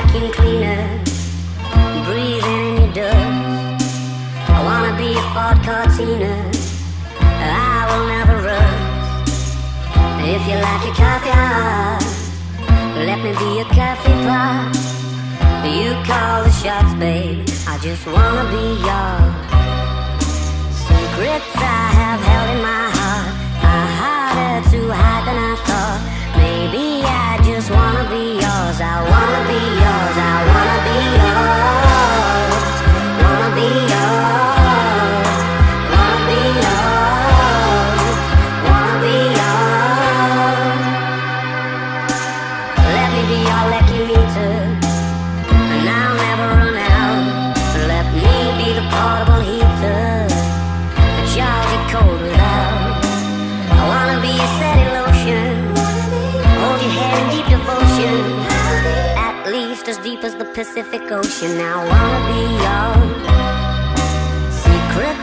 vacuum cleaner, breathing in your dust. I wanna be a Ford Cortina, I will never rust. If you like your coffee hot, let me be your coffee pot. You call the shots, babe, I just wanna be yours. Secrets I have held in my heart are harder to hide than I thought. Maybe I just wanna be yours. I wanna be yours. I wanna be yours. Wanna be yours. Wanna be yours. Wanna be yours. Let me be your lucky meter, and I'll never run out. Let me be the portable heater that y'all get cold without. I wanna be a steady lotion, hold your hand in deep devotion, at least as deep as the Pacific Ocean. I wanna be your secret